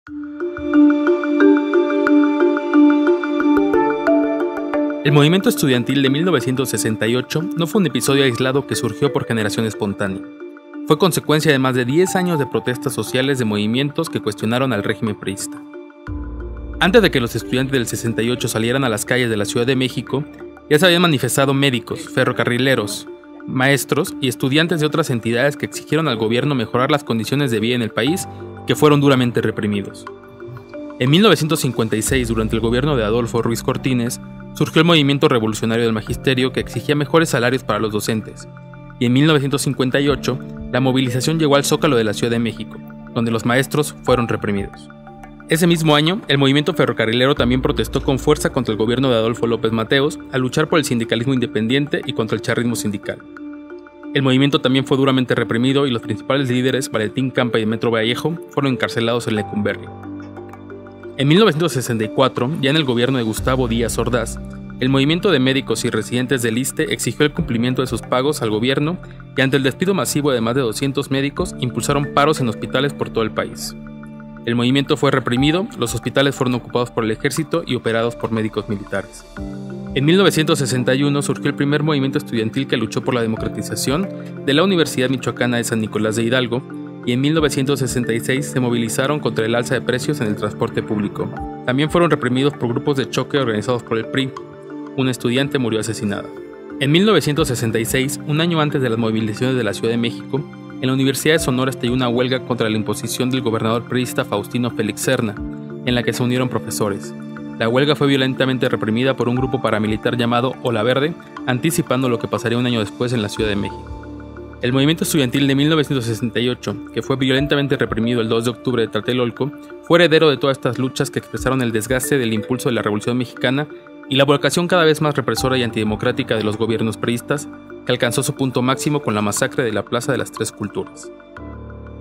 El movimiento estudiantil de 1968 no fue un episodio aislado que surgió por generación espontánea. Fue consecuencia de más de 10 años de protestas sociales de movimientos que cuestionaron al régimen priista. Antes de que los estudiantes del 68 salieran a las calles de la Ciudad de México, ya se habían manifestado médicos, ferrocarrileros, maestros y estudiantes de otras entidades que exigieron al gobierno mejorar las condiciones de vida en el país, que fueron duramente reprimidos. En 1956, durante el gobierno de Adolfo Ruiz Cortines, surgió el movimiento revolucionario del magisterio que exigía mejores salarios para los docentes, y en 1958 la movilización llegó al Zócalo de la Ciudad de México, donde los maestros fueron reprimidos. Ese mismo año, el movimiento ferrocarrilero también protestó con fuerza contra el gobierno de Adolfo López Mateos al luchar por el sindicalismo independiente y contra el charrismo sindical. El movimiento también fue duramente reprimido y los principales líderes, Valentín Campa y Demetrio Vallejo, fueron encarcelados en Lecumberri. En 1964, ya en el gobierno de Gustavo Díaz Ordaz, el movimiento de médicos y residentes del ISSSTE exigió el cumplimiento de sus pagos al gobierno y ante el despido masivo de más de 200 médicos impulsaron paros en hospitales por todo el país. El movimiento fue reprimido, los hospitales fueron ocupados por el ejército y operados por médicos militares. En 1961 surgió el primer movimiento estudiantil que luchó por la democratización de la Universidad Michoacana de San Nicolás de Hidalgo, y en 1966 se movilizaron contra el alza de precios en el transporte público. También fueron reprimidos por grupos de choque organizados por el PRI. Una estudiante murió asesinada. En 1966, un año antes de las movilizaciones de la Ciudad de México, en la Universidad de Sonora estalló una huelga contra la imposición del gobernador priista Faustino Félix Serna, en la que se unieron profesores. La huelga fue violentamente reprimida por un grupo paramilitar llamado Ola Verde, anticipando lo que pasaría un año después en la Ciudad de México. El movimiento estudiantil de 1968, que fue violentamente reprimido el 2 de octubre de Tlatelolco, fue heredero de todas estas luchas que expresaron el desgaste del impulso de la Revolución Mexicana y la vocación cada vez más represora y antidemocrática de los gobiernos priistas, que alcanzó su punto máximo con la masacre de la Plaza de las Tres Culturas.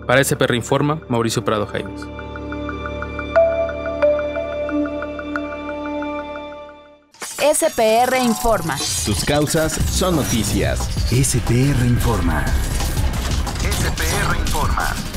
Para SPR Informa, Mauricio Prado Jaimes. SPR Informa. Tus causas son noticias. SPR Informa. SPR Informa.